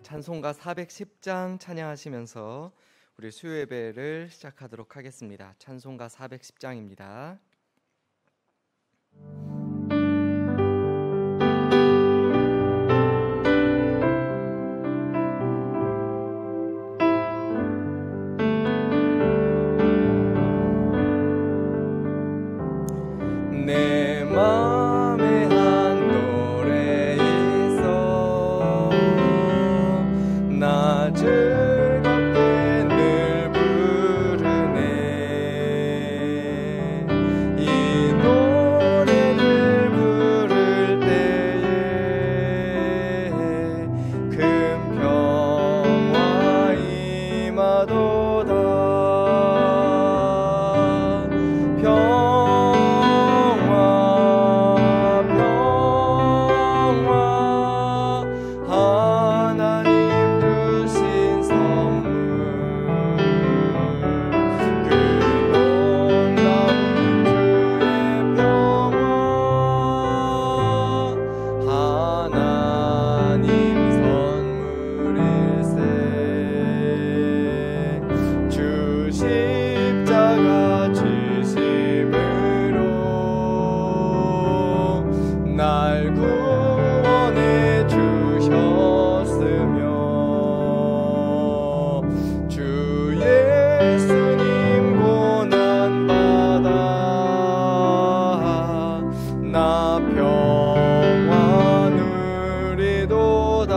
찬송가 410장 찬양하시면서 우리 수요 예배를 시작하도록 하겠습니다. 찬송가 410장입니다. 내 맘에 한 노래 있어 나 즐겁게 늘 부르네. 이 노래를 부를 때에 큰 평화 임하도다. 날 구원해 주셨으며 주 예수님 고난받아 나 평화 누리도다.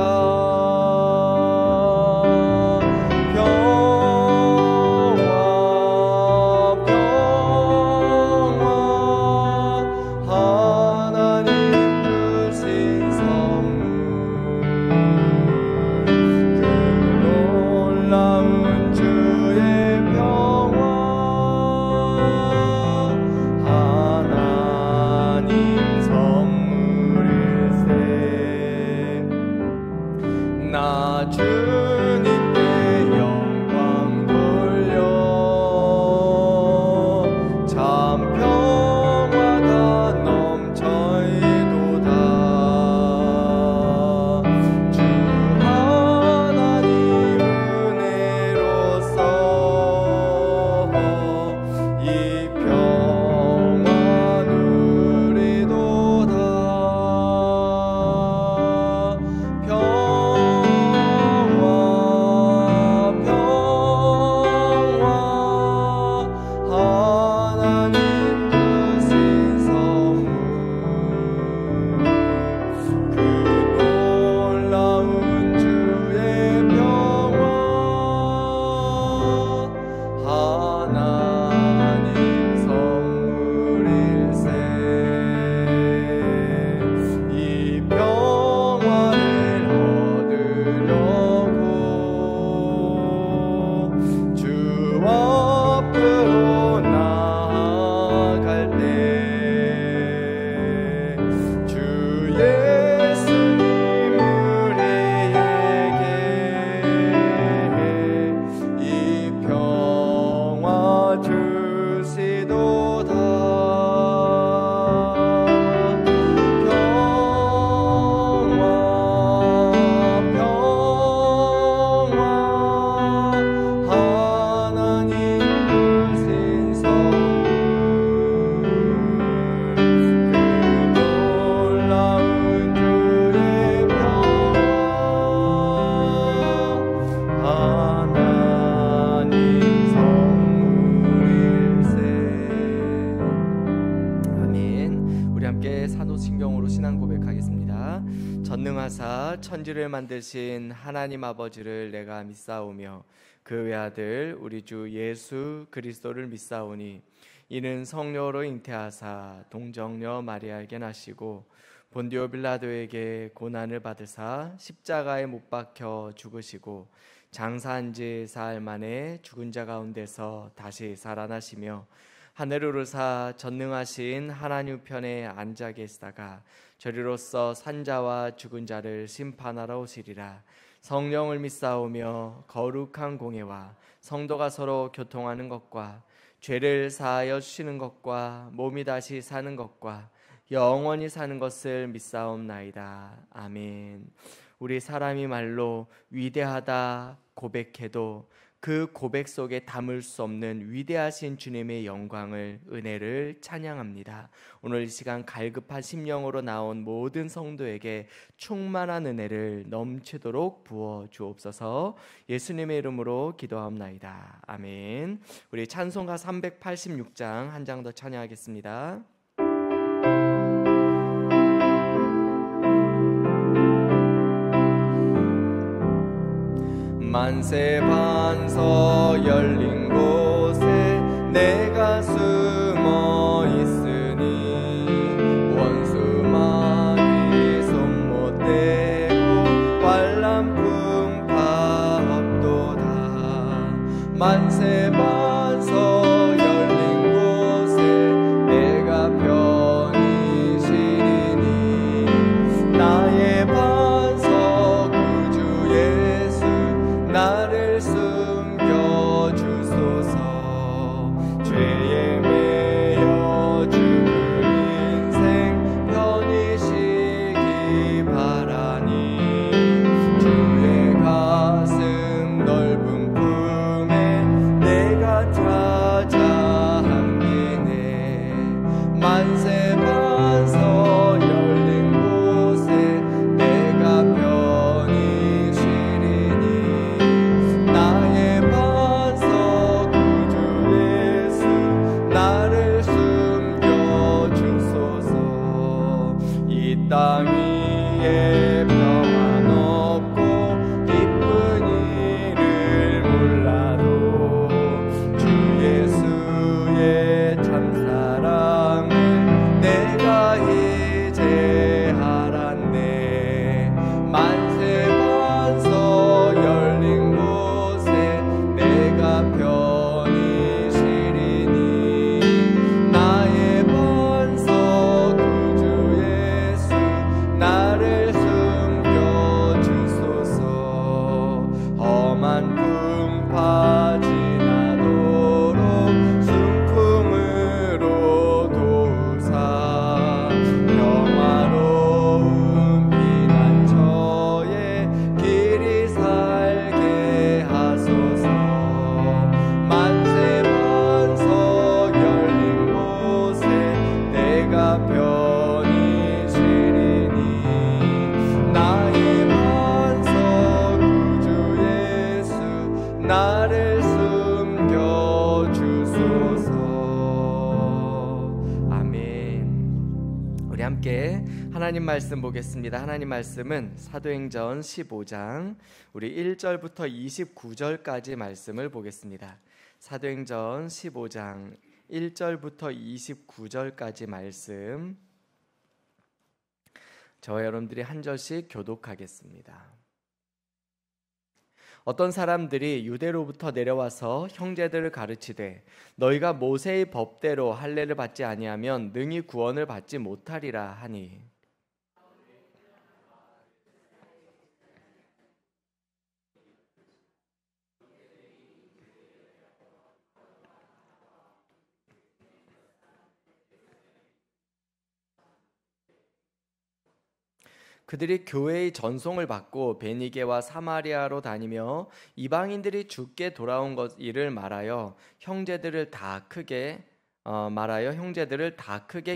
나 주님께 영광 돌려 참 평화가 넘쳐이도다. 주 하나님 은혜로서 이 평화 누리도다. 사도신경으로 신앙 고백하겠습니다. 전능하사 천지를 만드신 하나님 아버지를 내가 믿사오며 그 외아들 우리 주 예수 그리스도를 믿사오니 이는 성령으로 잉태하사 동정녀 마리아에게 나시고 본디오 빌라도에게 고난을 받으사 십자가에 못 박혀 죽으시고 장사한 지 사흘 만에 죽은 자 가운데서 다시 살아나시며 하늘을 오르사 전능하신 하나님 편에 앉아 계시다가 저리로서 산자와 죽은 자를 심판하러 오시리라. 성령을 믿사오며 거룩한 공예와 성도가 서로 교통하는 것과 죄를 사하여 주시는 것과 몸이 다시 사는 것과 영원히 사는 것을 믿사옵나이다. 아멘. 우리 사람이 말로 위대하다 고백해도 그 고백 속에 담을 수 없는 위대하신 주님의 영광을, 은혜를 찬양합니다. 오늘 이 시간 갈급한 심령으로 나온 모든 성도에게 충만한 은혜를 넘치도록 부어 주옵소서. 예수님의 이름으로 기도하옵나이다. 아멘. 우리 찬송가 386장 한 장 더 찬양하겠습니다. 만세 반석 열린 곳에 내가 숨어 있으니 원수마귀 손 못 대고 환난 풍파 없도다. 만세 반석 열린 곳에 내가 편히 쉬리니 나의 반석 구주 예수 나를 숨겨주소서. 죄에 매여 죽을 인생 편히 쉬기 바라니 주의 가슴 넓은 품에 내가 찾아 함기네. 만세 반석 열린 곳에 내가 편히 쉬리니 나의 반석 구주 예수 나를 숨겨주소서. 이 땅 위에 평안 없고 기쁜 일을 몰라도 주 예수의 참사랑을 내가 이제 알았네. 만세 반석 열린 곳에 내가 편히 쉬리니 나의 반석 구주 예수 나를 숨겨주소서. 험한 풍파 지나도록 순풍으로 도우사 평화로운 피난처에 길이 살게 하소서. 만세 반석 열린 곳에 내가 편히 쉬리니 나의 반석 구주 예수 나를 숨겨주소서. 아멘. 우리 함께 하나님 말씀 보겠습니다. 하나님 말씀은 사도행전 15장 우리 1절부터 29절까지 말씀을 보겠습니다. 사도행전 15장 1절부터 29절까지 말씀, 저와 여러분들이 한 절씩 교독하겠습니다. 어떤 사람들이 유대로부터 내려와서 형제들을 가르치되 너희가 모세의 법대로 할례를 받지 아니하면 능히 구원을 받지 못하리라 하니, 그들이 교회의 전송을 받고 베니게와 사마리아로 다니며 이방인들이 주께 돌아온 것 일을 말하여 형제들을 다 크게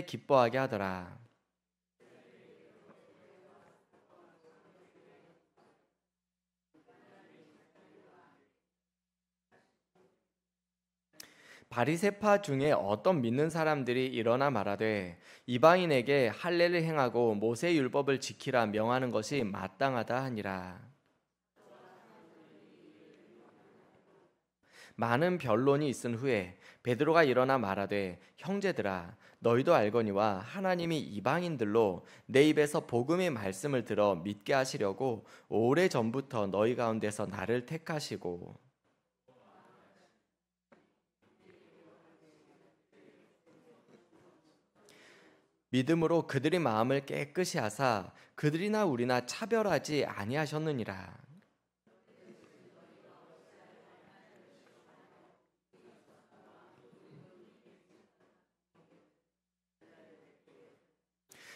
기뻐하게 하더라. 바리새파 중에 어떤 믿는 사람들이 일어나 말하되 이방인에게 할례를 행하고 모세 율법을 지키라 명하는 것이 마땅하다 하니라. 많은 변론이 있은 후에 베드로가 일어나 말하되 형제들아 너희도 알거니와 하나님이 이방인들로 내 입에서 복음의 말씀을 들어 믿게 하시려고 오래전부터 너희 가운데서 나를 택하시고 믿음으로 그들의 마음을 깨끗이 하사 그들이나 우리나 차별하지 아니하셨느니라.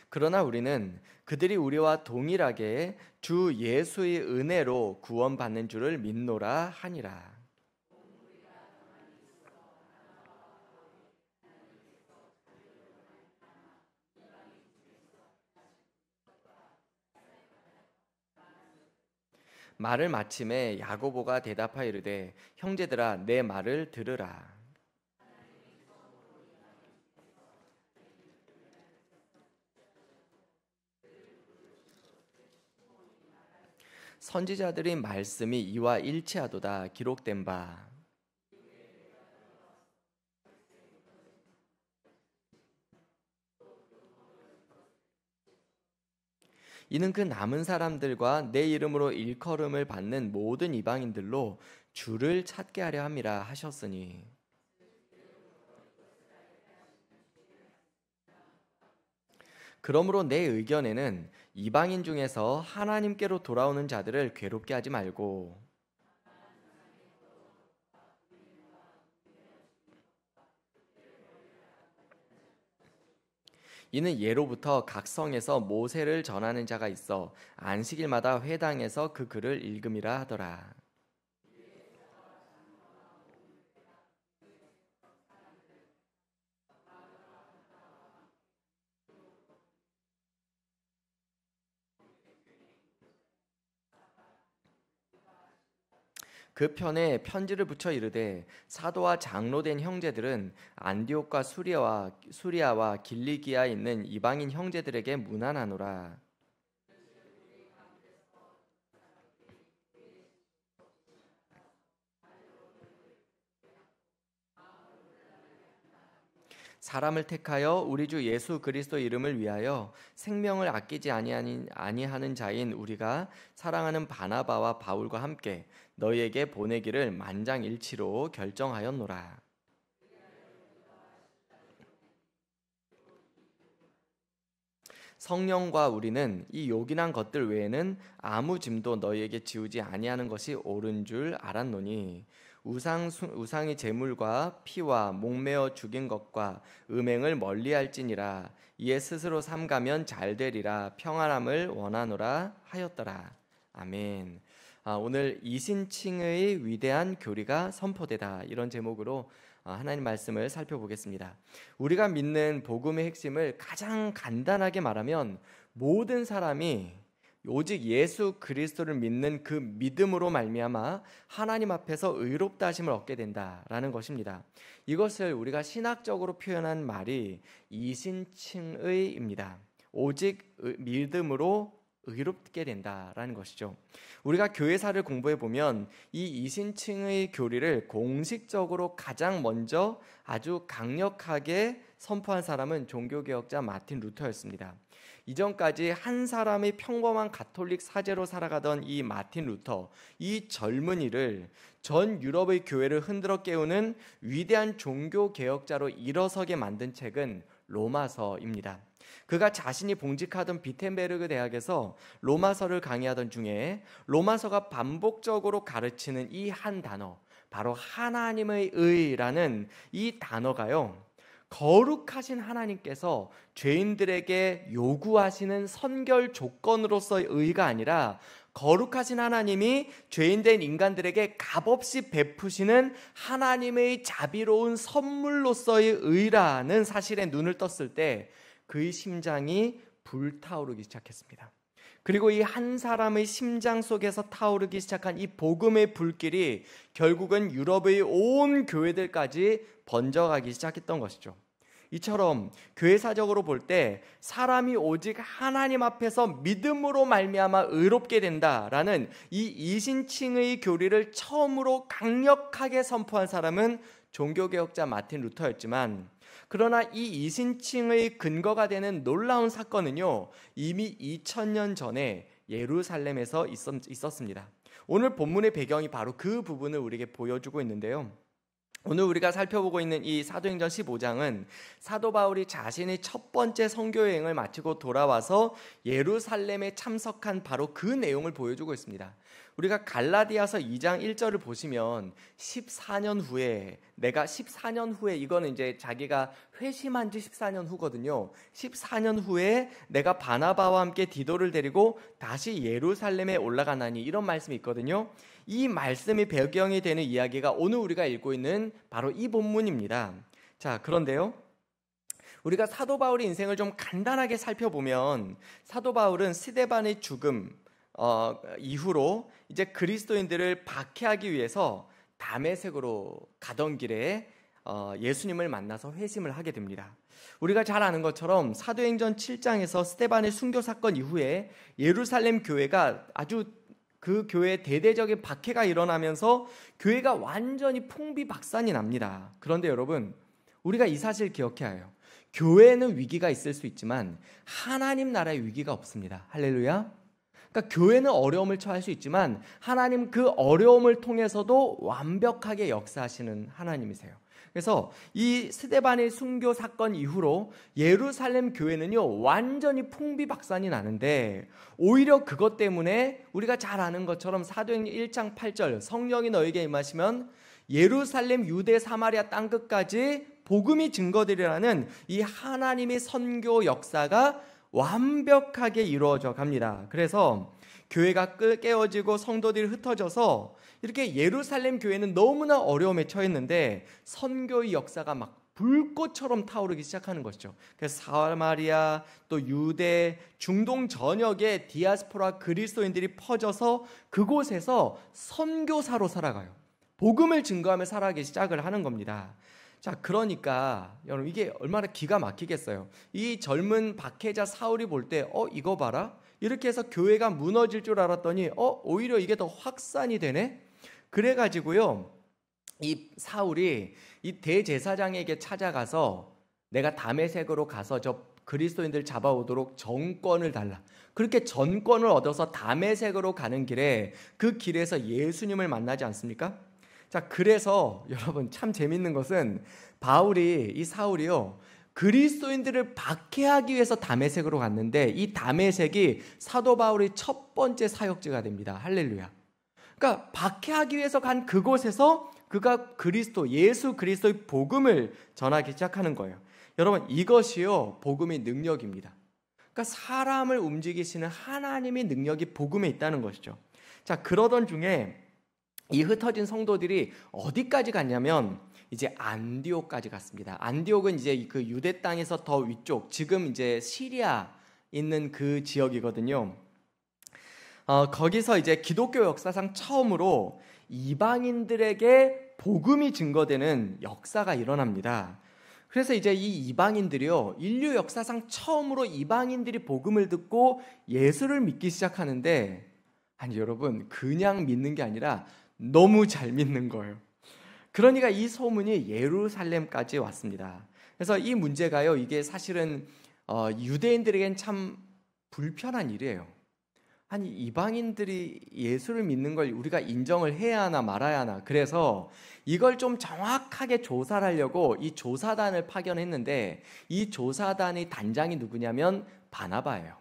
그러나 우리는 그들이 우리와 동일하게 주 예수의 은혜로 구원받는 줄을 믿노라 하니라. 말을 마침에 야고보가 대답하여 이르되 형제들아 내 말을 들으라. 선지자들의 말씀이 이와 일치하도다 기록된 바. 이는 그 남은 사람들과 내 이름으로 일컬음을 받는 모든 이방인들로 주를 찾게 하려 함이라 하셨으니, 그러므로 내 의견에는 이방인 중에서 하나님께로 돌아오는 자들을 괴롭게 하지 말고 이는 예로부터 각 성에서 모세를 전하는 자가 있어 안식일마다 회당에서 그 글을 읽음이라 하더라. 그 편에 편지를 붙여 이르되 사도와 장로된 형제들은 안디옥과 수리아와 길리기아에 있는 이방인 형제들에게 문안하노라. 사람을 택하여 우리 주 예수 그리스도 이름을 위하여 생명을 아끼지 아니하는 자인 우리가 사랑하는 바나바와 바울과 함께 너희에게 보내기를 만장일치로 결정하였노라. 성령과 우리는 이 요긴한 것들 외에는 아무 짐도 너희에게 지우지 아니하는 것이 옳은 줄 알았노니 우상의 제물과 피와 목매어 죽인 것과 음행을 멀리할지니라. 이에 스스로 삼가면 잘되리라. 평안함을 원하노라 하였더라. 아멘. 오늘 이신칭의 위대한 교리가 선포되다, 이런 제목으로 하나님 말씀을 살펴보겠습니다. 우리가 믿는 복음의 핵심을 가장 간단하게 말하면 모든 사람이 오직 예수 그리스도를 믿는 그 믿음으로 말미암아 하나님 앞에서 의롭다 하심을 얻게 된다라는 것입니다. 이것을 우리가 신학적으로 표현한 말이 이신칭의입니다. 오직 믿음으로 의롭게 된다라는 것이죠. 우리가 교회사를 공부해 보면 이 이신칭의 교리를 공식적으로 가장 먼저 아주 강력하게 선포한 사람은 종교개혁자 마틴 루터였습니다. 이전까지 한 사람의 평범한 가톨릭 사제로 살아가던 이 마틴 루터, 이 젊은이를 전 유럽의 교회를 흔들어 깨우는 위대한 종교개혁자로 일어서게 만든 책은 로마서입니다. 그가 자신이 봉직하던 비텐베르그 대학에서 로마서를 강의하던 중에 로마서가 반복적으로 가르치는 이 한 단어, 바로 하나님의 의라는 이 단어가요, 거룩하신 하나님께서 죄인들에게 요구하시는 선결 조건으로서의 의가 아니라 거룩하신 하나님이 죄인된 인간들에게 값없이 베푸시는 하나님의 자비로운 선물로서의 의라는 사실에 눈을 떴을 때 그의 심장이 불타오르기 시작했습니다. 그리고 이 한 사람의 심장 속에서 타오르기 시작한 이 복음의 불길이 결국은 유럽의 온 교회들까지 번져가기 시작했던 것이죠. 이처럼 교회사적으로 볼 때 사람이 오직 하나님 앞에서 믿음으로 말미암아 의롭게 된다라는 이 이신칭의 교리를 처음으로 강력하게 선포한 사람은 종교개혁자 마틴 루터였지만, 그러나 이 이신칭의 근거가 되는 놀라운 사건은요, 이미 2000년 전에 예루살렘에서 있었습니다. 오늘 본문의 배경이 바로 그 부분을 우리에게 보여주고 있는데요. 오늘 우리가 살펴보고 있는 이 사도행전 15장은 사도 바울이 자신의 첫 번째 선교 여행을 마치고 돌아와서 예루살렘에 참석한 바로 그 내용을 보여주고 있습니다. 우리가 갈라디아서 2장 1절을 보시면 14년 후에 내가 14년 후에 이거는 이제 자기가 회심한 지 14년 후거든요. 14년 후에 내가 바나바와 함께 디도를 데리고 다시 예루살렘에 올라가나니 이런 말씀이 있거든요. 이 말씀이 배경이 되는 이야기가 오늘 우리가 읽고 있는 바로 이 본문입니다. 자, 그런데요. 우리가 사도 바울의 인생을 좀 간단하게 살펴보면 사도 바울은 스데반의 죽음 이후로 이제 그리스도인들을 박해하기 위해서 다메섹으로 가던 길에 예수님을 만나서 회심을 하게 됩니다. 우리가 잘 아는 것처럼 사도행전 7장에서 스데반의 순교 사건 이후에 예루살렘 교회가 아주 그 교회에 대대적인 박해가 일어나면서 교회가 완전히 풍비박산이 납니다. 그런데 여러분, 우리가 이 사실 기억해야 해요. 교회는 위기가 있을 수 있지만 하나님 나라의 위기가 없습니다. 할렐루야. 그러니까 교회는 어려움을 처할 수 있지만 하나님 그 어려움을 통해서도 완벽하게 역사하시는 하나님이세요. 그래서 이 스데반의 순교 사건 이후로 예루살렘 교회는요 완전히 풍비박산이 나는데, 오히려 그것 때문에 우리가 잘 아는 것처럼 사도행전 1장 8절 성령이 너에게 임하시면 예루살렘 유대 사마리아 땅끝까지 복음이 증거되리라는 이 하나님의 선교 역사가 완벽하게 이루어져 갑니다. 그래서 교회가 깨어지고 성도들이 흩어져서 이렇게 예루살렘 교회는 너무나 어려움에 처했는데 선교의 역사가 막 불꽃처럼 타오르기 시작하는 것이죠. 그래서 사마리아 또 유대 중동 전역에 디아스포라 그리스도인들이 퍼져서 그곳에서 선교사로 살아가요. 복음을 증거하며 살아가기 시작을 하는 겁니다. 자, 그러니까 여러분 이게 얼마나 기가 막히겠어요. 이 젊은 박해자 사울이 볼 때 이거 봐라, 이렇게 해서 교회가 무너질 줄 알았더니 오히려 이게 더 확산이 되네. 그래가지고요 이 사울이 이 대제사장에게 찾아가서 내가 다메섹으로 가서 저 그리스도인들 잡아오도록 정권을 달라. 그렇게 전권을 얻어서 다메섹으로 가는 길에 그 길에서 예수님을 만나지 않습니까? 자, 그래서 여러분 참 재밌는 것은 이 사울이요 그리스도인들을 박해하기 위해서 다메섹으로 갔는데 이 다메섹이 사도 바울의 첫 번째 사역지가 됩니다. 할렐루야. 그러니까 박해하기 위해서 간 그곳에서 그가 예수 그리스도의 복음을 전하기 시작하는 거예요. 여러분 이것이요 복음의 능력입니다. 그러니까 사람을 움직이시는 하나님의 능력이 복음에 있다는 것이죠. 자, 그러던 중에 이 흩어진 성도들이 어디까지 갔냐면 이제 안디옥까지 갔습니다. 안디옥은 이제 그 유대 땅에서 더 위쪽, 지금 이제 시리아 있는 그 지역이거든요. 거기서 이제 기독교 역사상 처음으로 이방인들에게 복음이 증거되는 역사가 일어납니다. 그래서 이제 이 이방인들이요 인류 역사상 처음으로 이방인들이 복음을 듣고 예수를 믿기 시작하는데, 아니 여러분 그냥 믿는 게 아니라 너무 잘 믿는 거예요. 그러니까 이 소문이 예루살렘까지 왔습니다. 그래서 이 문제가요 이게 사실은 유대인들에겐 참 불편한 일이에요. 아니 이방인들이 예수를 믿는 걸 우리가 인정을 해야 하나 말아야 하나. 그래서 이걸 좀 정확하게 조사를 하려고 이 조사단을 파견했는데, 이 조사단의 단장이 누구냐면 바나바예요.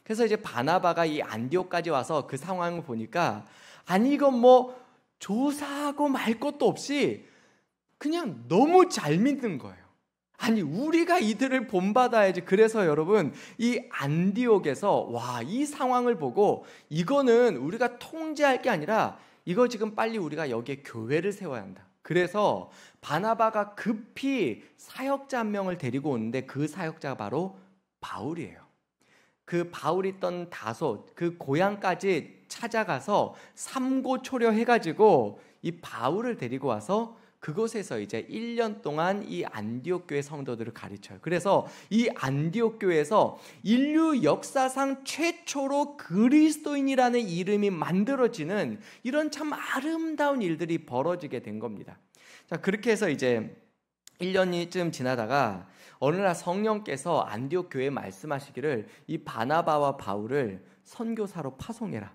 그래서 이제 바나바가 이 안디옥까지 와서 그 상황을 보니까 아니 이건 뭐 조사하고 말 것도 없이 그냥 너무 잘 믿는 거예요. 아니 우리가 이들을 본받아야지. 그래서 여러분 이 안디옥에서 이 상황을 보고 이거는 우리가 통제할 게 아니라 이거 지금 빨리 우리가 여기에 교회를 세워야 한다. 그래서 바나바가 급히 사역자 한 명을 데리고 오는데 그 사역자가 바로 바울이에요. 그 바울이 있던 다소 그 고향까지 찾아가서 삼고초려 해가지고 이 바울을 데리고 와서 그곳에서 이제 1년 동안 이 안디옥 교회 성도들을 가르쳐요. 그래서 이 안디옥 교회에서 인류 역사상 최초로 그리스도인이라는 이름이 만들어지는 이런 참 아름다운 일들이 벌어지게 된 겁니다. 자, 그렇게 해서 이제 1년이쯤 지나다가 어느 날 성령께서 안디옥 교회에 말씀하시기를 이 바나바와 바울을 선교사로 파송해라,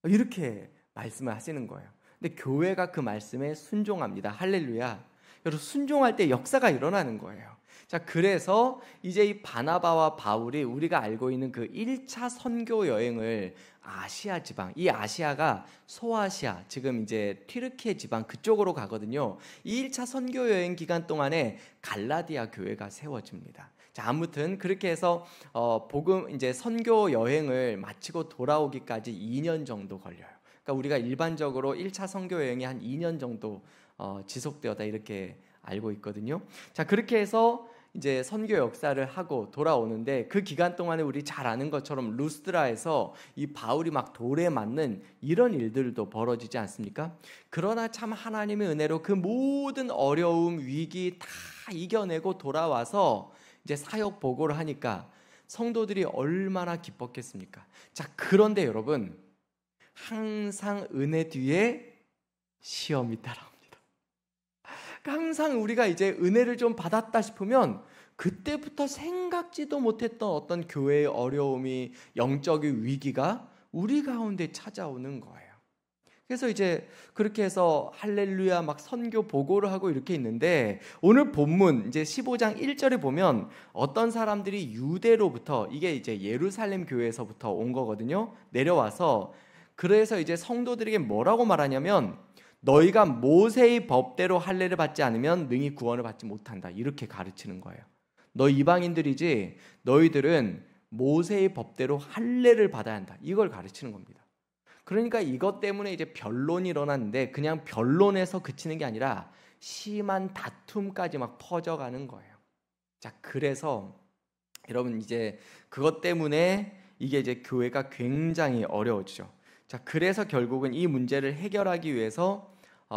이렇게 말씀을 하시는 거예요. 근데 교회가 그 말씀에 순종합니다. 할렐루야. 여러분 순종할 때 역사가 일어나는 거예요. 자, 그래서 이제 이 바나바와 바울이 우리가 알고 있는 그 1차 선교 여행을 아시아 지방, 이 아시아가 소아시아, 지금 이제 튀르키예 지방 그쪽으로 가거든요. 이 1차 선교 여행 기간 동안에 갈라디아 교회가 세워집니다. 자, 아무튼 그렇게 해서 복음 이제 선교 여행을 마치고 돌아오기까지 2년 정도 걸려요. 그러니까 우리가 일반적으로 1차 선교 여행이 한 2년 정도 지속되었다 이렇게 알고 있거든요. 자, 그렇게 해서 이제 선교 역사를 하고 돌아오는데 그 기간 동안에 우리 잘 아는 것처럼 루스드라에서 이 바울이 막 돌에 맞는 이런 일들도 벌어지지 않습니까? 그러나 참 하나님의 은혜로 그 모든 어려움, 위기 다 이겨내고 돌아와서 이제 사역 보고를 하니까 성도들이 얼마나 기뻤겠습니까? 자, 그런데 여러분, 항상 은혜 뒤에 시험이 따라옵니다. 항상 우리가 이제 은혜를 좀 받았다 싶으면 그때부터 생각지도 못했던 어떤 교회의 어려움이, 영적인 위기가 우리 가운데 찾아오는 거예요. 그래서 이제 그렇게 해서 할렐루야 막 선교 보고를 하고 이렇게 있는데, 오늘 본문 이제 15장 1절에 보면 어떤 사람들이 유대로부터, 이게 이제 예루살렘 교회에서부터 온 거거든요. 내려와서 그래서 이제 성도들에게 뭐라고 말하냐면, 너희가 모세의 법대로 할례를 받지 않으면 능히 구원을 받지 못한다, 이렇게 가르치는 거예요. 너 이방인들이지, 너희들은 모세의 법대로 할례를 받아야 한다, 이걸 가르치는 겁니다. 그러니까 이것 때문에 이제 변론이 일어났는데, 그냥 변론에서 그치는 게 아니라 심한 다툼까지 막 퍼져가는 거예요. 자, 그래서 여러분 이제 그것 때문에 이게 이제 교회가 굉장히 어려워지죠. 자, 그래서 결국은 이 문제를 해결하기 위해서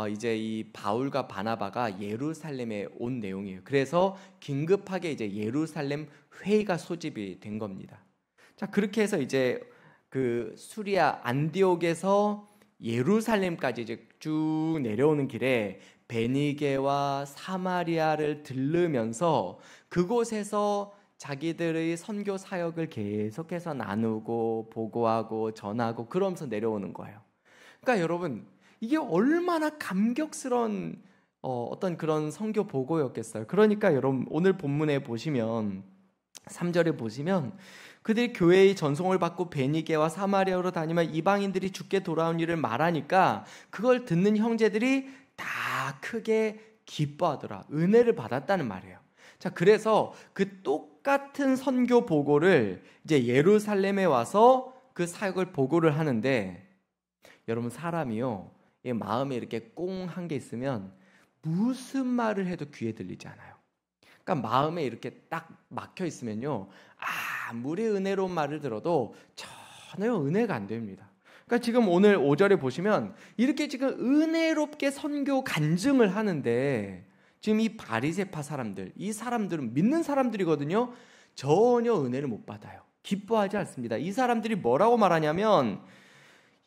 이제 이 바울과 바나바가 예루살렘에 온 내용이에요. 그래서 긴급하게 이제 예루살렘 회의가 소집이 된 겁니다. 자, 그렇게 해서 이제 그 수리아 안디옥에서 예루살렘까지 이제 쭉 내려오는 길에 베니게와 사마리아를 들르면서 그곳에서 자기들의 선교 사역을 계속해서 나누고 보고하고 전하고 그러면서 내려오는 거예요. 그러니까 여러분, 이게 얼마나 감격스러운 어떤 그런 선교 보고였겠어요. 그러니까 여러분 오늘 본문에 보시면 3절에 보시면 그들이 교회의 전송을 받고 베니게와 사마리아로 다니면 이방인들이 죽게 돌아온 일을 말하니까 그걸 듣는 형제들이 다 크게 기뻐하더라. 은혜를 받았다는 말이에요. 자, 그래서 그 똑같은 선교 보고를 이제 예루살렘에 와서 그 사역을 보고를 하는데, 여러분 사람이요, 마음에 이렇게 꽁한 게 있으면 무슨 말을 해도 귀에 들리지 않아요. 그러니까 마음에 이렇게 딱 막혀 있으면요, 아무리 은혜로운 말을 들어도 전혀 은혜가 안 됩니다. 그러니까 지금 오늘 5절에 보시면 이렇게 지금 은혜롭게 선교 간증을 하는데, 지금 이 바리새파 사람들, 이 사람들은 믿는 사람들이거든요. 전혀 은혜를 못 받아요. 기뻐하지 않습니다. 이 사람들이 뭐라고 말하냐면,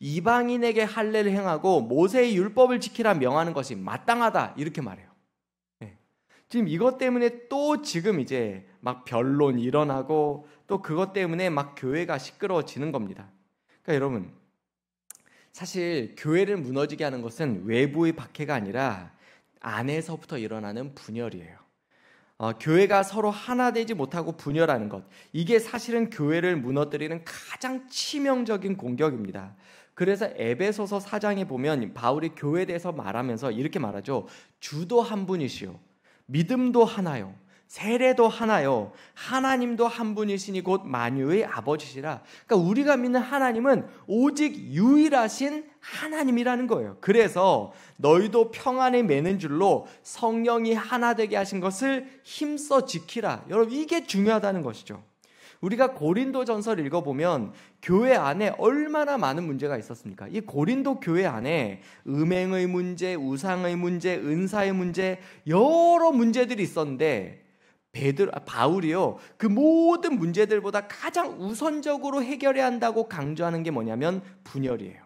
이방인에게 할례를 행하고 모세의 율법을 지키라 명하는 것이 마땅하다, 이렇게 말해요. 네. 지금 이것 때문에 또 지금 이제 막 변론이 일어나고 또 그것 때문에 막 교회가 시끄러워지는 겁니다. 그러니까 여러분, 사실 교회를 무너지게 하는 것은 외부의 박해가 아니라 안에서부터 일어나는 분열이에요. 교회가 서로 하나 되지 못하고 분열하는 것, 이게 사실은 교회를 무너뜨리는 가장 치명적인 공격입니다. 그래서 에베소서 4장에 보면 바울이 교회에 대해서 말하면서 이렇게 말하죠. 주도 한 분이시요, 믿음도 하나요, 세례도 하나요, 하나님도 한 분이시니 곧 만유의 아버지시라. 그러니까 우리가 믿는 하나님은 오직 유일하신 하나님이라는 거예요. 그래서 너희도 평안에 매는 줄로 성령이 하나 되게 하신 것을 힘써 지키라. 여러분, 이게 중요하다는 것이죠. 우리가 고린도전서를 읽어보면 교회 안에 얼마나 많은 문제가 있었습니까? 이 고린도 교회 안에 음행의 문제, 우상의 문제, 은사의 문제, 여러 문제들이 있었는데 바울이요, 그 모든 문제들보다 가장 우선적으로 해결해야 한다고 강조하는 게 뭐냐면 분열이에요.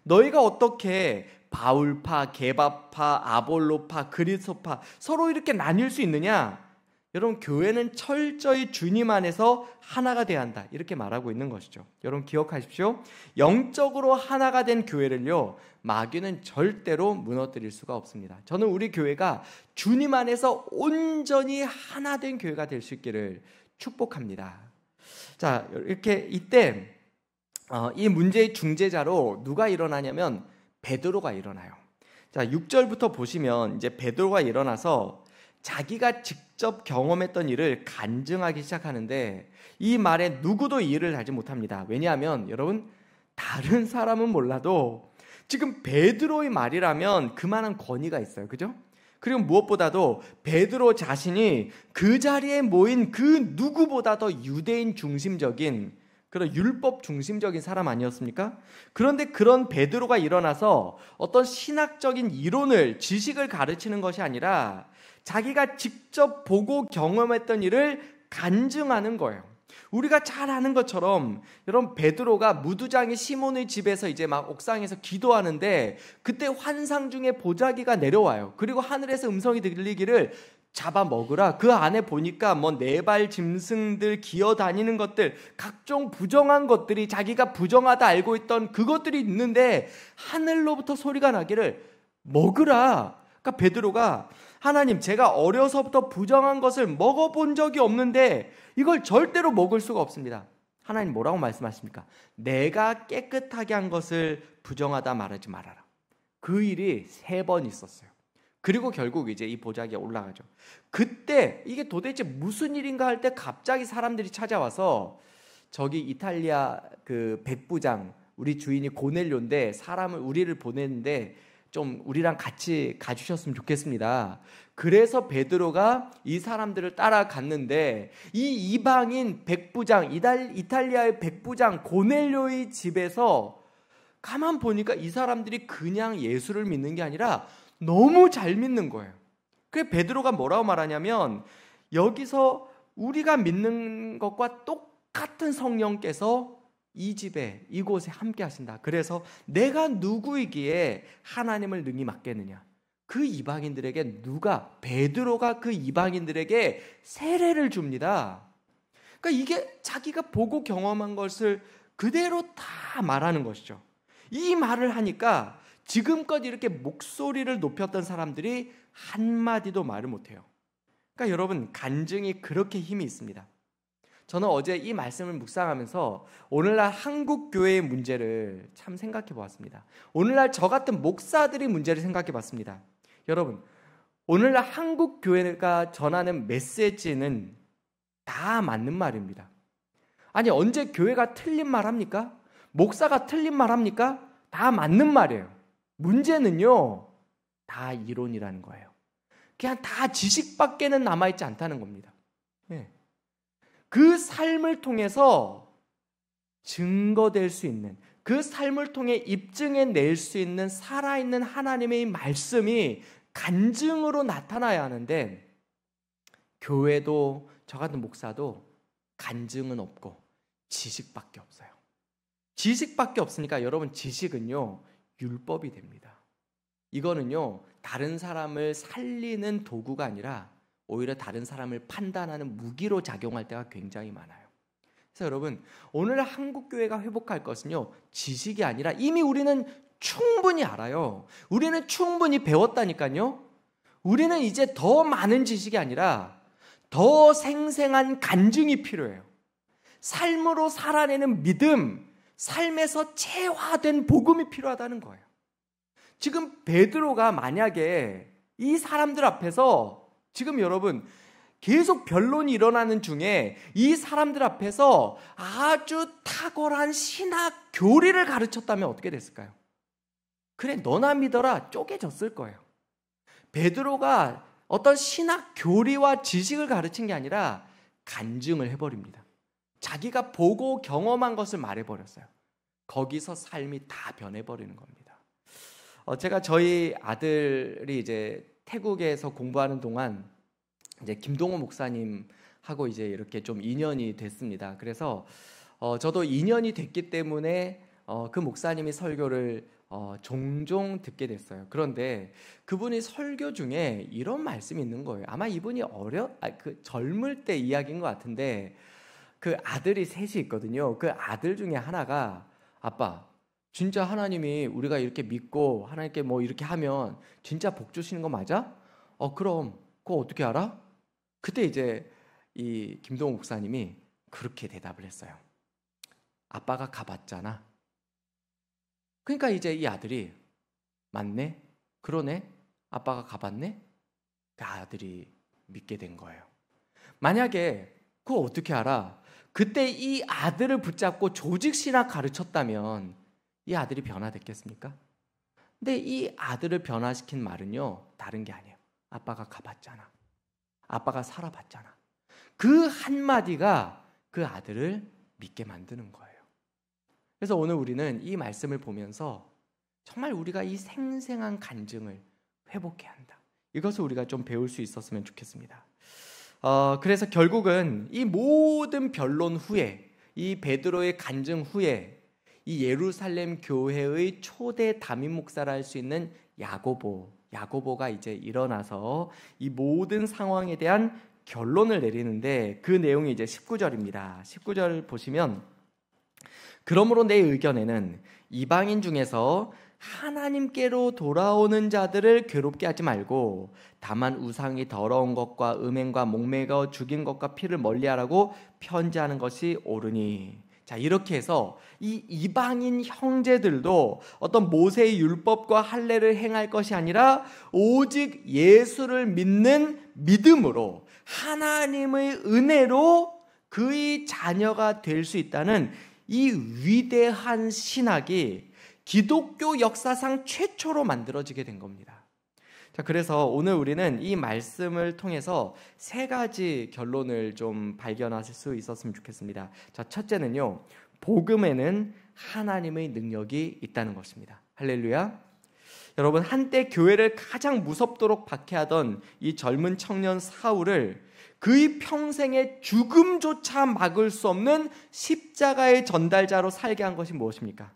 너희가 어떻게 바울파, 게바파, 아볼로파, 그리스도파 서로 이렇게 나뉠 수 있느냐? 여러분, 교회는 철저히 주님 안에서 하나가 돼야 한다, 이렇게 말하고 있는 것이죠. 여러분 기억하십시오. 영적으로 하나가 된 교회를요, 마귀는 절대로 무너뜨릴 수가 없습니다. 저는 우리 교회가 주님 안에서 온전히 하나 된 교회가 될 수 있기를 축복합니다. 자, 이렇게 이때 이 문제의 중재자로 누가 일어나냐면 베드로가 일어나요. 자, 6절부터 보시면 이제 베드로가 일어나서 자기가 직접 경험했던 일을 간증하기 시작하는데 이 말에 누구도 이해를 하지 못합니다. 왜냐하면 여러분, 다른 사람은 몰라도 지금 베드로의 말이라면 그만한 권위가 있어요. 그죠? 그리고 무엇보다도 베드로 자신이 그 자리에 모인 그 누구보다 더 유대인 중심적인 그런 율법 중심적인 사람 아니었습니까? 그런데 그런 베드로가 일어나서 어떤 신학적인 이론을, 지식을 가르치는 것이 아니라 자기가 직접 보고 경험했던 일을 간증하는 거예요. 우리가 잘 아는 것처럼 여러분, 베드로가 무두장이 시몬의 집에서 이제 막 옥상에서 기도하는데 그때 환상 중에 보자기가 내려와요. 그리고 하늘에서 음성이 들리기를 잡아 먹으라. 그 안에 보니까 뭐 네발 짐승들 기어다니는 것들, 각종 부정한 것들이, 자기가 부정하다 알고 있던 그것들이 있는데 하늘로부터 소리가 나기를 먹으라. 그러니까 베드로가 하나님, 제가 어려서부터 부정한 것을 먹어본 적이 없는데 이걸 절대로 먹을 수가 없습니다. 하나님 뭐라고 말씀하십니까? 내가 깨끗하게 한 것을 부정하다 말하지 말아라. 그 일이 3번 있었어요. 그리고 결국 이제 이 보자기에 올라가죠. 그때 이게 도대체 무슨 일인가 할 때 갑자기 사람들이 찾아와서 저기 이탈리아 그 백부장, 우리 주인이 고넬료인데 사람을, 우리를 보냈는데 좀 우리랑 같이 가주셨으면 좋겠습니다. 그래서 베드로가 이 사람들을 따라갔는데 이 이방인 백부장, 이탈리아의 백부장 고넬료의 집에서 가만 보니까 이 사람들이 그냥 예수를 믿는 게 아니라 너무 잘 믿는 거예요. 그래서 베드로가 뭐라고 말하냐면, 여기서 우리가 믿는 것과 똑같은 성령께서 이 집에, 이곳에 함께 하신다. 그래서 내가 누구이기에 하나님을 능히 맡겠느냐. 그 이방인들에게 베드로가 그 이방인들에게 세례를 줍니다. 그러니까 이게 자기가 보고 경험한 것을 그대로 다 말하는 것이죠. 이 말을 하니까 지금껏 이렇게 목소리를 높였던 사람들이 한마디도 말을 못해요. 그러니까 여러분, 간증이 그렇게 힘이 있습니다. 저는 어제 이 말씀을 묵상하면서 오늘날 한국 교회의 문제를 참 생각해 보았습니다. 오늘날 저 같은 목사들의 문제를 생각해 봤습니다. 여러분, 오늘날 한국 교회가 전하는 메시지는 다 맞는 말입니다. 아니, 언제 교회가 틀린 말 합니까? 목사가 틀린 말 합니까? 다 맞는 말이에요. 문제는요, 다 이론이라는 거예요. 그냥 다 지식밖에는 남아있지 않다는 겁니다. 예. 그 삶을 통해서 증거될 수 있는, 그 삶을 통해 입증해낼 수 있는 살아있는 하나님의 말씀이 간증으로 나타나야 하는데, 교회도 저 같은 목사도 간증은 없고 지식밖에 없어요. 지식밖에 없으니까 여러분, 지식은요 율법이 됩니다. 이거는요 다른 사람을 살리는 도구가 아니라 오히려 다른 사람을 판단하는 무기로 작용할 때가 굉장히 많아요. 그래서 여러분, 오늘 한국교회가 회복할 것은요 지식이 아니라 이미 우리는 충분히 알아요. 우리는 충분히 배웠다니까요. 우리는 이제 더 많은 지식이 아니라 더 생생한 간증이 필요해요. 삶으로 살아내는 믿음, 삶에서 체화된 복음이 필요하다는 거예요. 지금 베드로가 만약에 이 사람들 앞에서, 지금 여러분 계속 변론이 일어나는 중에 이 사람들 앞에서 아주 탁월한 신학 교리를 가르쳤다면 어떻게 됐을까요? 그래, 너나 믿어라 쪼개졌을 거예요. 베드로가 어떤 신학 교리와 지식을 가르친 게 아니라 간증을 해버립니다. 자기가 보고 경험한 것을 말해버렸어요. 거기서 삶이 다 변해버리는 겁니다. 제가 저희 아들이 이제 태국에서 공부하는 동안 이제 김동호 목사님하고 이제 이렇게 좀 인연이 됐습니다. 그래서 저도 인연이 됐기 때문에 그 목사님이 설교를 종종 듣게 됐어요. 그런데 그분이 설교 중에 이런 말씀이 있는 거예요. 아마 이분이 젊을 때 이야기인 것 같은데, 그 아들이 셋이 있거든요. 그 아들 중에 하나가, 아빠, 진짜 하나님이 우리가 이렇게 믿고 하나님께 뭐 이렇게 하면 진짜 복 주시는 거 맞아? 그럼 그거 어떻게 알아? 그때 이제 이 김동욱 목사님이 그렇게 대답을 했어요. 아빠가 가봤잖아. 그러니까 이제 이 아들이 맞네? 그러네? 아빠가 가봤네? 그 아들이 믿게 된 거예요. 만약에 그거 어떻게 알아? 그때 이 아들을 붙잡고 조직신학 가르쳤다면 이 아들이 변화됐겠습니까? 근데 이 아들을 변화시킨 말은요, 다른 게 아니에요. 아빠가 가봤잖아. 아빠가 살아봤잖아. 그 한마디가 그 아들을 믿게 만드는 거예요. 그래서 오늘 우리는 이 말씀을 보면서 정말 우리가 이 생생한 간증을 회복해야 한다. 이것을 우리가 좀 배울 수 있었으면 좋겠습니다. 그래서 결국은 이 모든 변론 후에, 이 베드로의 간증 후에 이 예루살렘 교회의 초대 담임 목사라 할 수 있는 야고보가 이제 일어나서 이 모든 상황에 대한 결론을 내리는데, 그 내용이 이제 19절입니다. 19절 보시면, 그러므로 내 의견에는 이방인 중에서 하나님께로 돌아오는 자들을 괴롭게 하지 말고 다만 우상이 더러운 것과 음행과 목매어 죽인 것과 피를 멀리하라고 편지하는 것이 옳으니. 자, 이렇게 해서 이 이방인 형제들도 어떤 모세의 율법과 할례를 행할 것이 아니라 오직 예수를 믿는 믿음으로 하나님의 은혜로 그의 자녀가 될 수 있다는 이 위대한 신학이 기독교 역사상 최초로 만들어지게 된 겁니다. 자, 그래서 오늘 우리는 이 말씀을 통해서 세 가지 결론을 좀 발견하실 수 있었으면 좋겠습니다. 자, 첫째는요, 복음에는 하나님의 능력이 있다는 것입니다. 할렐루야. 여러분, 한때 교회를 가장 무섭도록 박해하던 이 젊은 청년 사울을 그의 평생의 죽음조차 막을 수 없는 십자가의 전달자로 살게 한 것이 무엇입니까?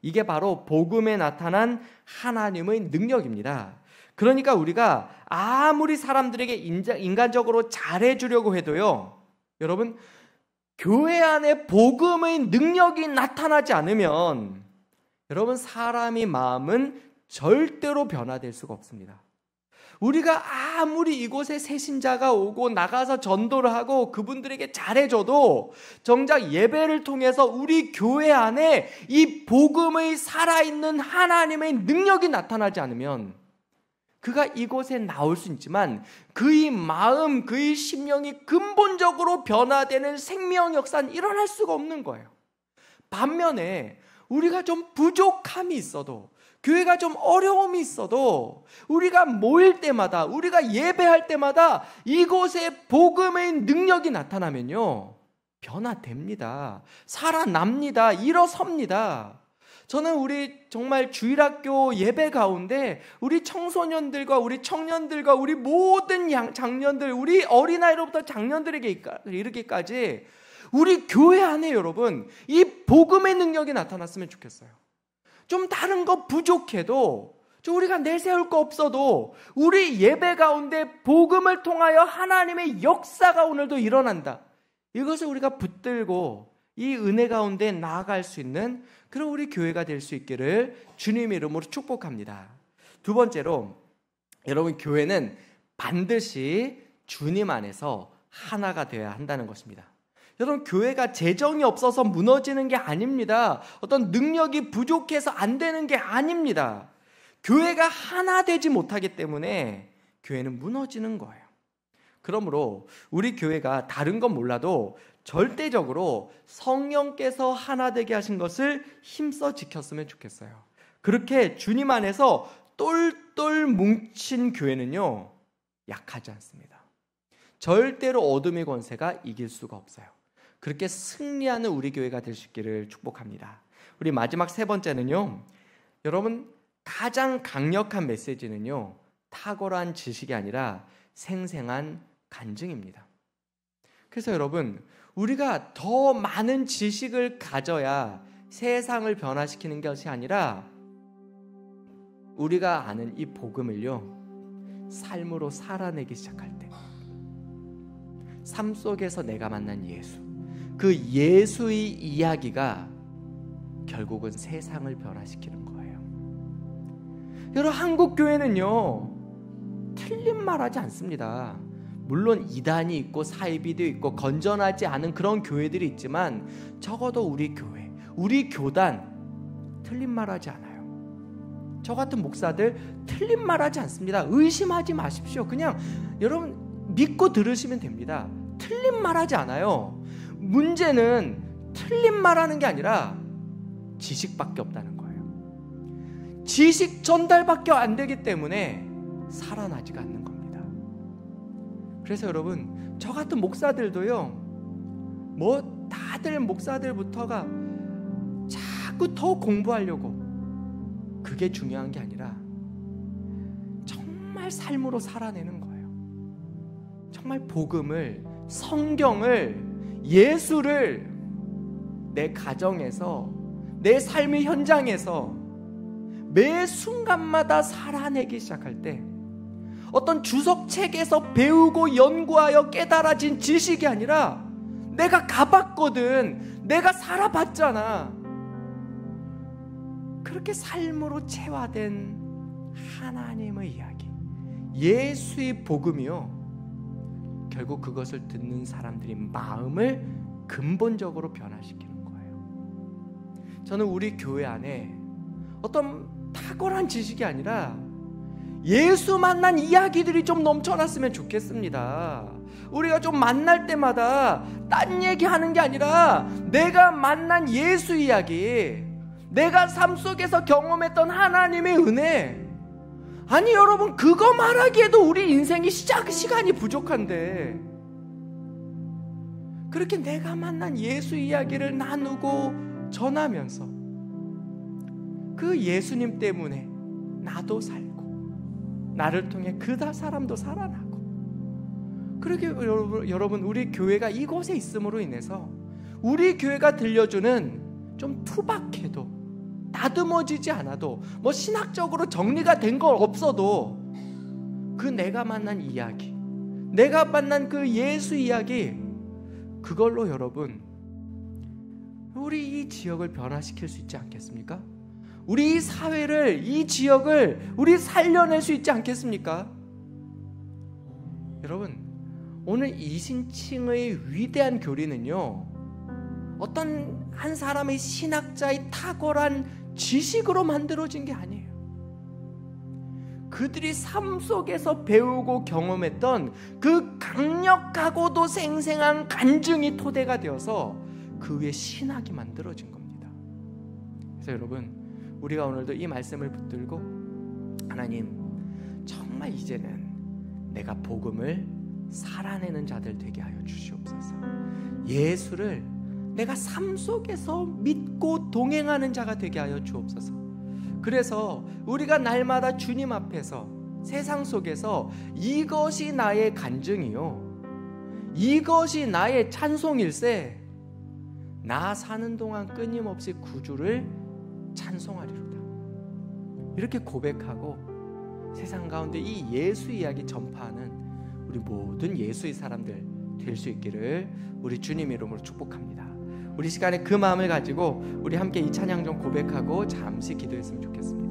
이게 바로 복음에 나타난 하나님의 능력입니다. 그러니까 우리가 아무리 사람들에게 인간적으로 잘해주려고 해도요, 여러분, 교회 안에 복음의 능력이 나타나지 않으면 여러분, 사람의 마음은 절대로 변화될 수가 없습니다. 우리가 아무리 이곳에 새신자가 오고 나가서 전도를 하고 그분들에게 잘해줘도 정작 예배를 통해서 우리 교회 안에 이 복음의 살아있는 하나님의 능력이 나타나지 않으면 그가 이곳에 나올 수 있지만 그의 마음, 그의 심령이 근본적으로 변화되는 생명 역사는 일어날 수가 없는 거예요. 반면에 우리가 좀 부족함이 있어도, 교회가 좀 어려움이 있어도 우리가 모일 때마다, 우리가 예배할 때마다 이곳에 복음의 능력이 나타나면요, 변화됩니다. 살아납니다. 일어섭니다. 저는 우리 정말 주일학교 예배 가운데 우리 청소년들과 우리 청년들과 우리 모든 장년들, 우리 어린아이로부터 장년들에게 이르기까지 우리 교회 안에 여러분 이 복음의 능력이 나타났으면 좋겠어요. 좀 다른 거 부족해도, 우리가 내세울 거 없어도 우리 예배 가운데 복음을 통하여 하나님의 역사가 오늘도 일어난다. 이것을 우리가 붙들고 이 은혜 가운데 나아갈 수 있는 그런 우리 교회가 될 수 있기를 주님의 이름으로 축복합니다. 두 번째로, 여러분, 교회는 반드시 주님 안에서 하나가 되어야 한다는 것입니다. 여러분, 교회가 재정이 없어서 무너지는 게 아닙니다. 어떤 능력이 부족해서 안 되는 게 아닙니다. 교회가 하나 되지 못하기 때문에 교회는 무너지는 거예요. 그러므로 우리 교회가 다른 건 몰라도 절대적으로 성령께서 하나 되게 하신 것을 힘써 지켰으면 좋겠어요. 그렇게 주님 안에서 똘똘 뭉친 교회는요, 약하지 않습니다. 절대로 어둠의 권세가 이길 수가 없어요. 그렇게 승리하는 우리 교회가 될 수 있기를 축복합니다. 우리 마지막 세 번째는요, 여러분, 가장 강력한 메시지는요, 탁월한 지식이 아니라 생생한 간증입니다. 그래서 여러분, 우리가 더 많은 지식을 가져야 세상을 변화시키는 것이 아니라 우리가 아는 이 복음을요, 삶으로 살아내기 시작할 때, 삶 속에서 내가 만난 예수, 그 예수의 이야기가 결국은 세상을 변화시키는 거예요. 여러분, 한국 교회는요 틀린 말 하지 않습니다. 물론 이단이 있고 사이비도 있고 건전하지 않은 그런 교회들이 있지만 적어도 우리 교회, 우리 교단 틀린 말 하지 않아요. 저 같은 목사들 틀린 말 하지 않습니다. 의심하지 마십시오. 그냥 여러분 믿고 들으시면 됩니다. 틀린 말 하지 않아요. 문제는 틀린 말 하는 게 아니라 지식밖에 없다는 거예요. 지식 전달밖에 안 되기 때문에 살아나지가 않는 겁니다. 그래서 여러분, 저 같은 목사들도요, 뭐 다들 목사들부터가 자꾸 더 공부하려고, 그게 중요한 게 아니라 정말 삶으로 살아내는 거예요. 정말 복음을, 성경을, 예수를 내 가정에서, 내 삶의 현장에서 매 순간마다 살아내기 시작할 때 어떤 주석책에서 배우고 연구하여 깨달아진 지식이 아니라 내가 가봤거든, 내가 살아봤잖아, 그렇게 삶으로 체화된 하나님의 이야기, 예수의 복음이요, 결국 그것을 듣는 사람들이 마음을 근본적으로 변화시키는 거예요. 저는 우리 교회 안에 어떤 탁월한 지식이 아니라 예수 만난 이야기들이 좀 넘쳐났으면 좋겠습니다. 우리가 좀 만날 때마다 딴 얘기하는 게 아니라 내가 만난 예수 이야기, 내가 삶 속에서 경험했던 하나님의 은혜. 아니 여러분, 그거 말하기에도 우리 인생이 시간이 부족한데 그렇게 내가 만난 예수 이야기를 나누고 전하면서 그 예수님 때문에 나도 살고 나를 통해 그다 사람도 살아나고, 그렇게 여러분 우리 교회가 이곳에 있음으로 인해서 우리 교회가 들려주는 좀 투박해도 다듬어지지 않아도 뭐 신학적으로 정리가 된 거 없어도 그 내가 만난 이야기, 내가 만난 그 예수 이야기, 그걸로 여러분 우리 이 지역을 변화시킬 수 있지 않겠습니까? 우리 이 사회를, 이 지역을 우리 살려낼 수 있지 않겠습니까? 여러분, 오늘 이신칭의 위대한 교리는요, 어떤 한 사람의 신학자의 탁월한 지식으로 만들어진 게 아니에요. 그들이 삶 속에서 배우고 경험했던 그 강력하고도 생생한 간증이 토대가 되어서 그 위에 신학이 만들어진 겁니다. 그래서 여러분, 우리가 오늘도 이 말씀을 붙들고 하나님, 정말 이제는 내가 복음을 살아내는 자들 되게 하여 주시옵소서. 예수를 내가 삶 속에서 믿고 동행하는 자가 되게 하여 주옵소서. 그래서 우리가 날마다 주님 앞에서 세상 속에서 이것이 나의 간증이요, 이것이 나의 찬송일세, 나 사는 동안 끊임없이 구주를 찬송하리로다, 이렇게 고백하고 세상 가운데 이 예수 이야기 전파하는 우리 모든 예수의 사람들 될 수 있기를 우리 주님 이름으로 축복합니다. 우리 시간에 그 마음을 가지고 우리 함께 이 찬양 좀 고백하고 잠시 기도했으면 좋겠습니다.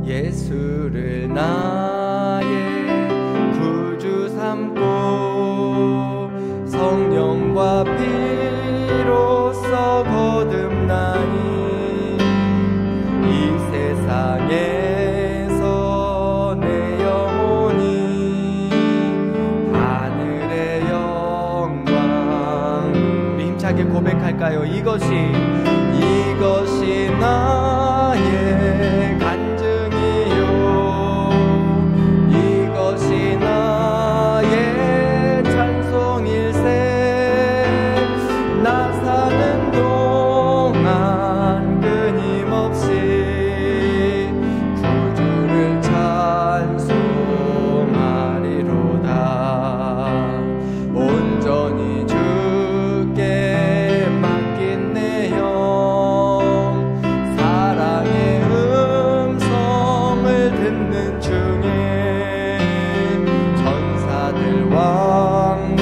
예수를 나의 구주 삼고 성령과 피로써 거듭나니 이 세상에서 내 영혼이 하늘의 영광. 우리 힘차게 고백할까요? 이것이 나의 간증이요, 이것이 나의 찬송일세, 나 사는 동안 끊임없이 구주를 찬송하리로다. 온전히 주께 맡긴 내 듣는 중에 천사들 왕래하는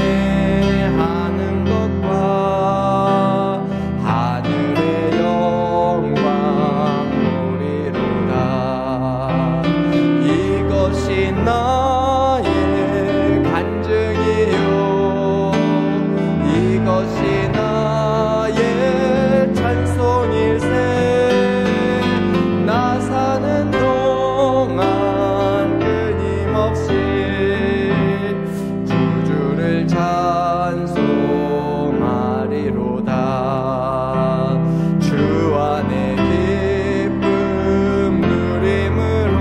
것과 하늘의 영광 보리로다. 이것이 나의 간증이요 이것이 나의 찬송일세. 나 사는 동안 끊임없이 구주를 찬송하리로다. 주 안에 기쁨 누림으로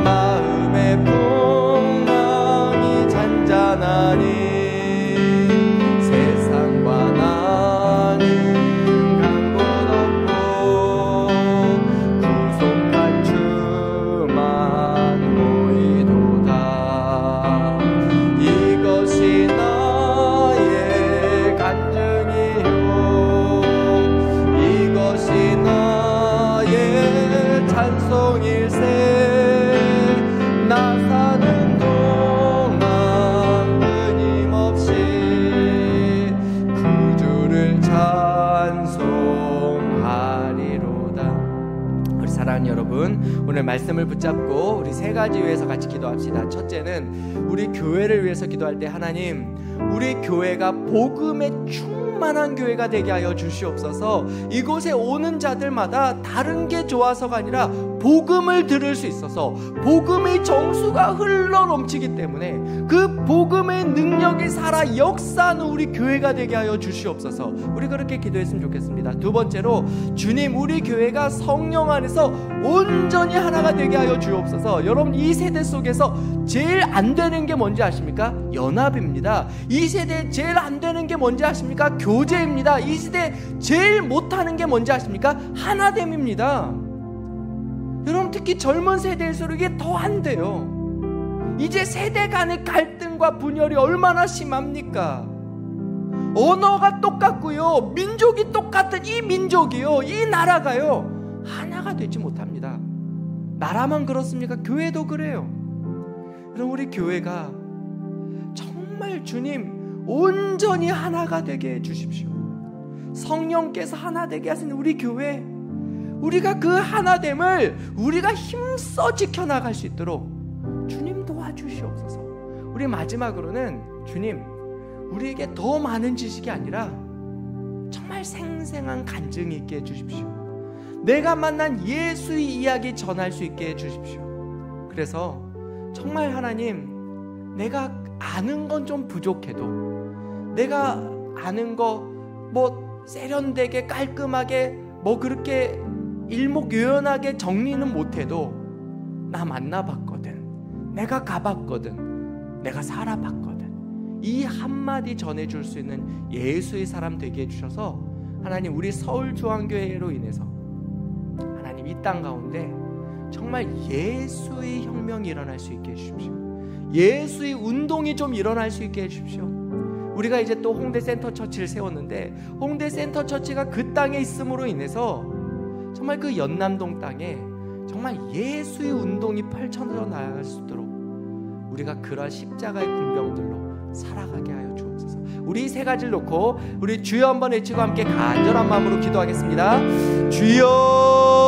마음의 풍랑이 잔잔하니 세상과 나는 간 곳 없고 구속한 주만 보이도다. 이것이 나의 간증이요 이것이 나의 찬송일세. 나 사는 동안 끊임없이 구주를 찬송하리로다. 우리 사랑하는 여러분, 오늘 말씀을 붙잡고 우리 세 가지 위해서 같이 기도합시다. 첫째는 우리 교회를 위해서 기도할 때 하나님, 우리 교회가 복음에 충만한 교회가 되게 하여 주시옵소서. 이곳에 오는 자들마다 다른 게 좋아서가 아니라 복음을 들을 수 있어서 복음의 정수가 흘러 넘치기 때문에 그 복음의 능력이 살아 역사하는 우리 교회가 되게 하여 주시옵소서. 우리 그렇게 기도했으면 좋겠습니다. 두 번째로, 주님, 우리 교회가 성령 안에서 온전히 하나가 되게 하여 주옵소서. 여러분, 이 세대 속에서 제일 안 되는 게 뭔지 아십니까? 연합입니다. 이 세대에 제일 안 되는 게 뭔지 아십니까? 교제입니다. 이 시대에 제일 못하는 게 뭔지 아십니까? 하나됨입니다. 여러분, 특히 젊은 세대일수록 이게 더 안 돼요. 이제 세대 간의 갈등과 분열이 얼마나 심합니까? 언어가 똑같고요, 민족이 똑같은 이 민족이요, 이 나라가요, 하나가 되지 못합니다. 나라만 그렇습니까? 교회도 그래요. 여러분, 우리 교회가 정말 주님 온전히 하나가 되게 해주십시오. 성령께서 하나 되게 하시는 우리 교회, 우리가 그 하나됨을 우리가 힘써 지켜나갈 수 있도록 주님 도와주시옵소서. 우리 마지막으로는 주님, 우리에게 더 많은 지식이 아니라 정말 생생한 간증이 있게 해주십시오. 내가 만난 예수의 이야기 전할 수 있게 해주십시오. 그래서 정말 하나님, 내가 아는 건 좀 부족해도, 내가 아는 거 뭐 세련되게 깔끔하게 뭐 그렇게 일목요연하게 정리는 못해도 나 만나봤거든, 내가 가봤거든, 내가 살아봤거든, 이 한마디 전해줄 수 있는 예수의 사람 되게 해주셔서 하나님, 우리 서울중앙교회로 인해서 하나님 이 땅 가운데 정말 예수의 혁명이 일어날 수 있게 해주십시오. 예수의 운동이 좀 일어날 수 있게 해주십시오. 우리가 이제 또 홍대 센터 처치를 세웠는데, 홍대 센터 처치가 그 땅에 있음으로 인해서 정말 그 연남동 땅에 정말 예수의 운동이 펼쳐져 나갈 수 있도록 우리가 그러한 십자가의 군병들로 살아가게 하여 주옵소서. 우리 세 가지를 놓고 우리 주여 한번 외치고 함께 간절한 마음으로 기도하겠습니다. 주여,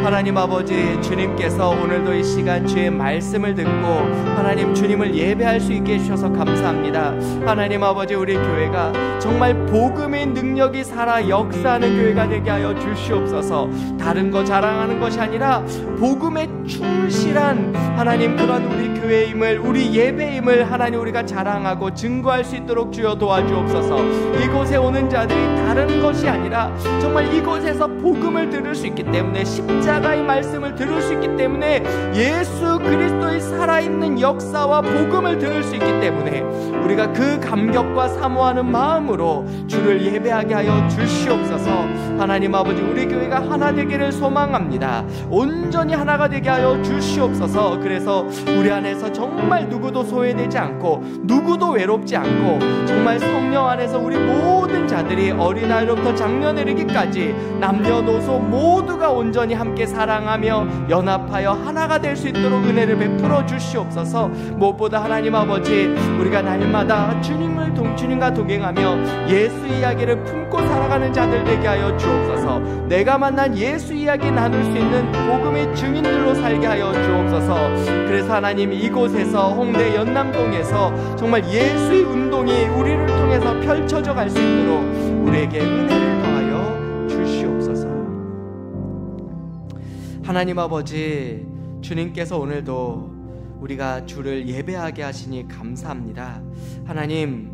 하나님 아버지, 주님께서 오늘도 이 시간 주의 말씀을 듣고 하나님 주님을 예배할 수 있게 해주셔서 감사합니다. 하나님 아버지, 우리 교회가 정말 복음의 능력이 살아 역사하는 교회가 되게 하여 주시옵소서. 다른 거 자랑하는 것이 아니라 복음에 충실한 하나님 그런 우리 교회임을, 우리 예배임을 하나님 우리가 자랑하고 증거할 수 있도록 주여 도와주옵소서. 이곳에 오는 자들이 다른 것이 아니라 정말 이곳에서 복음을 들을 수 있기 때문에, 십자가의 말씀을 들을 수 있기 때문에, 예수 그리스도의 살아있는 역사와 복음을 들을 수 있기 때문에 우리가 그 감격과 사모하는 마음으로 주를 예배하게 하여 주시옵소서. 하나님 아버지, 우리 교회가 하나 되기를 소망합니다. 온전히 하나가 되게 하여 주시옵소서. 그래서 우리 안에서 정말 누구도 소외되지 않고 누구도 외롭지 않고 정말 성령 안에서 우리 모든 자들이 어린아이로부터 장년에 이르기까지 남녀 남녀노소 모두가 온전히 함께 사랑하며 연합하여 하나가 될 수 있도록 은혜를 베풀어 주시옵소서. 무엇보다 하나님 아버지, 우리가 날마다 주님과 동행하며 예수 이야기를 품고 살아가는 자들 되게 하여 주옵소서. 내가 만난 예수 이야기 나눌 수 있는 복음의 증인들로 살게 하여 주옵소서. 그래서 하나님, 이곳에서 홍대 연남동에서 정말 예수의 운동이 우리를 통해서 펼쳐져 갈 수 있도록 우리에게 은혜를 더하여 주시옵소서. 하나님 아버지, 주님께서 오늘도 우리가 주를 예배하게 하시니 감사합니다. 하나님,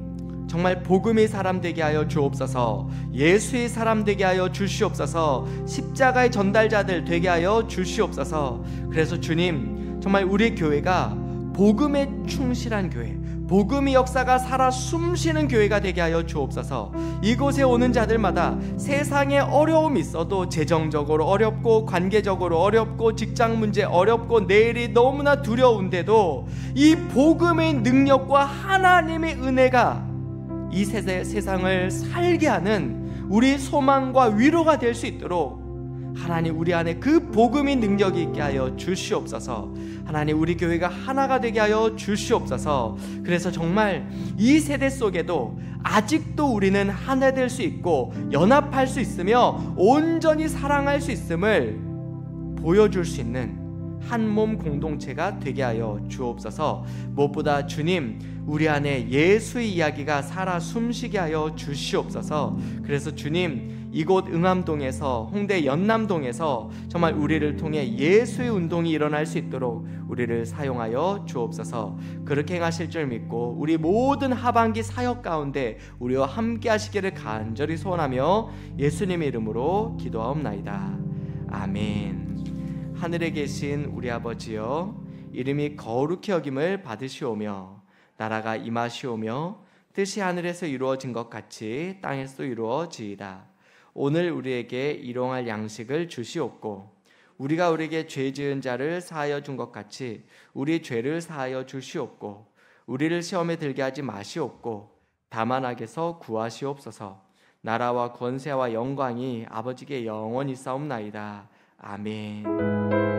정말 복음의 사람 되게 하여 주옵소서. 예수의 사람 되게 하여 주시옵소서. 십자가의 전달자들 되게 하여 주시옵소서. 그래서 주님, 정말 우리 교회가 복음에 충실한 교회, 복음의 역사가 살아 숨쉬는 교회가 되게 하여 주옵소서. 이곳에 오는 자들마다 세상에 어려움이 있어도, 재정적으로 어렵고 관계적으로 어렵고 직장 문제 어렵고 내일이 너무나 두려운데도 이 복음의 능력과 하나님의 은혜가 이 세상을 살게 하는 우리 소망과 위로가 될 수 있도록 하나님, 우리 안에 그 복음의 능력이 있게 하여 주시옵소서. 하나님, 우리 교회가 하나가 되게 하여 주시옵소서. 그래서 정말 이 세대 속에도 아직도 우리는 하나 될 수 있고 연합할 수 있으며 온전히 사랑할 수 있음을 보여줄 수 있는 한 몸 공동체가 되게 하여 주옵소서. 무엇보다 주님, 우리 안에 예수의 이야기가 살아 숨쉬게 하여 주시옵소서. 그래서 주님, 이곳 응암동에서, 홍대 연남동에서 정말 우리를 통해 예수의 운동이 일어날 수 있도록 우리를 사용하여 주옵소서. 그렇게 행하실 줄 믿고 우리 모든 하반기 사역 가운데 우리와 함께 하시기를 간절히 소원하며 예수님의 이름으로 기도하옵나이다. 아멘. 하늘에 계신 우리 아버지여, 이름이 거룩히 여김을 받으시오며 나라가 임하시오며 뜻이 하늘에서 이루어진 것 같이 땅에서도 이루어지이다. 오늘 우리에게 일용할 양식을 주시옵고 우리가 우리에게 죄 지은 자를 사하여 준 것 같이 우리 죄를 사하여 주시옵고 우리를 시험에 들게 하지 마시옵고 다만 악에서 구하시옵소서. 나라와 권세와 영광이 아버지께 영원히 싸움나이다. 아멘.